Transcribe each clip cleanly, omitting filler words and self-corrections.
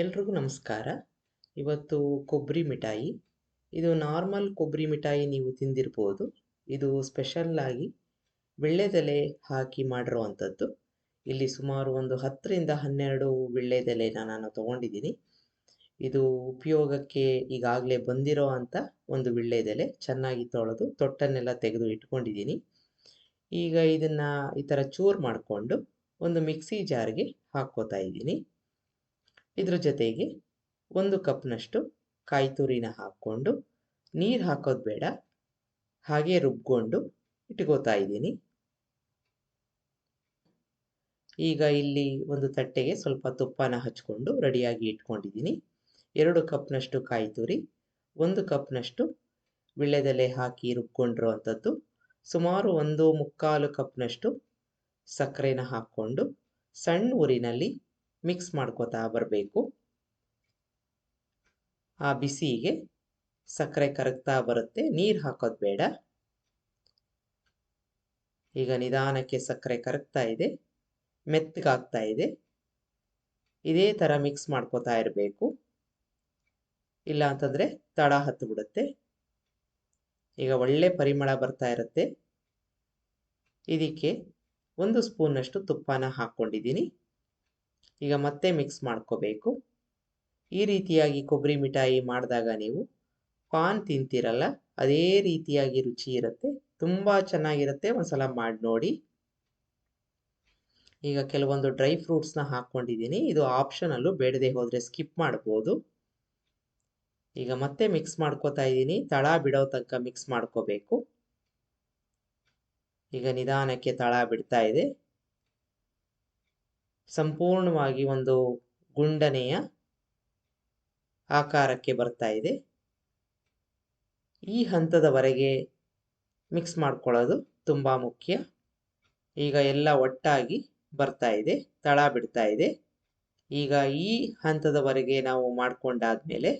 ಎಲ್ರಿಗೂ ನಮಸ್ಕಾರ. ಇವತ್ತು ಕೊಬ್ಬರಿ ಮಿಠಾಯಿ. ಇದು ನಾರ್ಮಲ್ ಕೊಬ್ಬರಿ ಮಿಠಾಯಿ ನೀವು ತಿಂದಿರ್ಬೋದು. ಇದು ಸ್ಪೆಷಲ್ ಆಗಿ ವೀಳ್ಯದೆಲೆ ಹಾಕಿ ಮಾಡಿರುವಂಥದ್ದು. ಇಲ್ಲಿ ಸುಮಾರು ಒಂದು 10 ರಿಂದ 12 ವೀಳ್ಯದೆಲೆನ ನಾನು ತಗೊಂಡಿದ್ದೀನಿ. ಇದು ಉಪಯೋಗಕ್ಕೆ ಈಗಾಗಲೇ ಬಂದಿರೋ ಅಂಥ ಒಂದು ವೀಳ್ಯದೆಲೆ ಚೆನ್ನಾಗಿ ತೊಳೆದು ತೊಟ್ಟನ್ನೆಲ್ಲ ತೆಗೆದು ಇಟ್ಕೊಂಡಿದ್ದೀನಿ. ಈಗ ಇದನ್ನ ಈ ಥರ ಚೂರು ಮಾಡಿಕೊಂಡು ಒಂದು ಮಿಕ್ಸಿ ಜಾರ್ಗೆ ಹಾಕ್ಕೋತಾ ಇದ್ದೀನಿ. ಇದ್ರ ಜೊತೆಗೆ 1 ಕಪ್ನಷ್ಟು ಕಾಯಿ ತುರಿನ ಹಾಕ್ಕೊಂಡು ನೀರು ಹಾಕೋದು ಬೇಡ, ಹಾಗೆ ರುಬ್ಕೊಂಡು ಇಟ್ಕೋತಾ ಇದ್ದೀನಿ. ಈಗ ಇಲ್ಲಿ ಒಂದು ತಟ್ಟೆಗೆ ಸ್ವಲ್ಪ ತುಪ್ಪನ ಹಚ್ಕೊಂಡು ರೆಡಿಯಾಗಿ ಇಟ್ಕೊಂಡಿದ್ದೀನಿ. 2 ಕಪ್ನಷ್ಟು ಕಾಯಿ ತುರಿ, 1 ಕಪ್ನಷ್ಟು ವೀಳ್ಯದೆಲೆ ಹಾಕಿ ರುಬ್ಕೊಂಡಿರುವಂಥದ್ದು, ಸುಮಾರು 1 ಕಪ್ನಷ್ಟು ಸಕ್ಕರೆನ ಹಾಕ್ಕೊಂಡು ಸಣ್ಣ ಊರಿನಲ್ಲಿ ಮಿಕ್ಸ್ ಮಾಡ್ಕೋತಾ ಬರಬೇಕು. ಆ ಬಿಸಿಗೆ ಸಕ್ಕರೆ ಕರಗ್ತಾ ಬರುತ್ತೆ, ನೀರು ಹಾಕೋದು ಬೇಡ. ಈಗ ನಿಧಾನಕ್ಕೆ ಸಕ್ಕರೆ ಕರಗ್ತಾ ಇದೆ, ಮೆತ್ತಗಾಗ್ತಾ ಇದೆ. ಇದೇ ಥರ ಮಿಕ್ಸ್ ಮಾಡ್ಕೋತಾ ಇರಬೇಕು, ಇಲ್ಲ ಅಂತಂದರೆ ತಳ ಹತ್ತು ಬಿಡುತ್ತೆ. ಈಗ ಒಳ್ಳೆ ಪರಿಮಳ ಬರ್ತಾ ಇರುತ್ತೆ. ಇದಕ್ಕೆ 1 ಸ್ಪೂನ್ನಷ್ಟು ತುಪ್ಪನ ಹಾಕ್ಕೊಂಡಿದ್ದೀನಿ. ಈಗ ಮತ್ತೆ ಮಿಕ್ಸ್ ಮಾಡ್ಕೋಬೇಕು. ಈ ರೀತಿಯಾಗಿ ಕೊಬ್ಬರಿ ಮಿಠಾಯಿ ಮಾಡಿದಾಗ ನೀವು ಪಾನ್ ತಿಂತೀರಲ್ಲ, ಅದೇ ರೀತಿಯಾಗಿ ರುಚಿ ಇರುತ್ತೆ, ತುಂಬ ಚೆನ್ನಾಗಿರುತ್ತೆ. ಒಂದ್ಸಲ ಮಾಡಿ ನೋಡಿ. ಈಗ ಕೆಲವೊಂದು ಡ್ರೈ ಫ್ರೂಟ್ಸ್ನ ಹಾಕ್ಕೊಂಡಿದ್ದೀನಿ. ಇದು ಆಪ್ಷನಲ್ಲು, ಬೇಡದೆ ಹೋದರೆ ಸ್ಕಿಪ್ ಮಾಡ್ಬೋದು. ಈಗ ಮತ್ತೆ ಮಿಕ್ಸ್ ಮಾಡ್ಕೋತಾ ಇದ್ದೀನಿ. ತಳ ಬಿಡೋ ತನಕ ಮಿಕ್ಸ್ ಮಾಡ್ಕೋಬೇಕು. ಈಗ ನಿಧಾನಕ್ಕೆ ತಳ ಬಿಡ್ತಾ ಇದೆ. ಸಂಪೂರ್ಣವಾಗಿ ಒಂದು ಗುಂಡನೆಯ ಆಕಾರಕ್ಕೆ ಬರ್ತಾ ಇದೆ. ಈ ಹಂತದವರೆಗೆ ಮಿಕ್ಸ್ ಮಾಡ್ಕೊಳ್ಳೋದು ತುಂಬ ಮುಖ್ಯ. ಈಗ ಎಲ್ಲ ಒಟ್ಟಾಗಿ ಬರ್ತಾ ಇದೆ, ತಳ ಬಿಡ್ತಾ ಇದೆ. ಈಗ ಈ ಹಂತದವರೆಗೆ ನಾವು ಮಾಡ್ಕೊಂಡಾದ್ಮೇಲೆ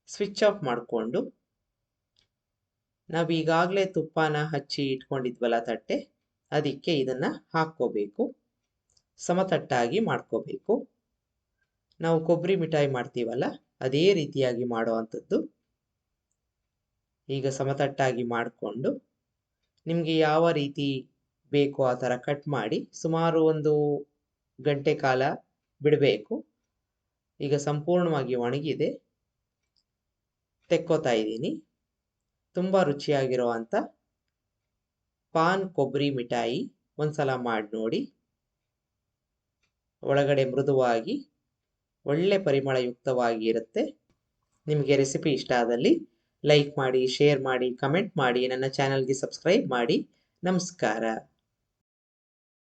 ಸ್ವಿಚ್ ಆಫ್ ಮಾಡಿಕೊಂಡು ನಾವು ಈಗಾಗಲೇ ತುಪ್ಪನ ಹಚ್ಚಿ ಇಟ್ಕೊಂಡಿದ್ವಲ್ಲ ತಟ್ಟೆ, ಅದಕ್ಕೆ ಇದನ್ನು ಹಾಕ್ಕೋಬೇಕು. ಸಮತಟ್ಟಾಗಿ ಮಾಡ್ಕೋಬೇಕು. ನಾವು ಕೊಬ್ಬರಿ ಮಿಠಾಯಿ ಮಾಡ್ತೀವಲ್ಲ, ಅದೇ ರೀತಿಯಾಗಿ ಮಾಡುವಂಥದ್ದು. ಈಗ ಸಮತಟ್ಟಾಗಿ ಮಾಡಿಕೊಂಡು ನಿಮಗೆ ಯಾವ ರೀತಿ ಬೇಕೋ ಆ ಥರ ಕಟ್ ಮಾಡಿ ಸುಮಾರು 1 ಗಂಟೆ ಕಾಲ ಬಿಡಬೇಕು. ಈಗ ಸಂಪೂರ್ಣವಾಗಿ ಒಣಗಿದೆ, ತೆಕ್ಕೋತಾ ಇದ್ದೀನಿ. ತುಂಬ ರುಚಿಯಾಗಿರುವಂಥ ಪಾನ್ ಕೊಬ್ಬರಿ ಮಿಠಾಯಿ ಒಂದ್ಸಲ ಮಾಡಿ ನೋಡಿ. ಒಳಗಡೆ ಮೃದುವಾಗಿ ಒಳ್ಳೆ ಪರಿಮಳಯುಕ್ತವಾಗಿ ಇರುತ್ತೆ. ನಿಮಗೆ ರೆಸಿಪಿ ಇಷ್ಟ ಆದಲ್ಲಿ ಲೈಕ್ ಮಾಡಿ, ಶೇರ್ ಮಾಡಿ, ಕಮೆಂಟ್ ಮಾಡಿ, ನನ್ನ ಚಾನಲ್ಗೆ ಸಬ್ಸ್ಕ್ರೈಬ್ ಮಾಡಿ. ನಮಸ್ಕಾರ.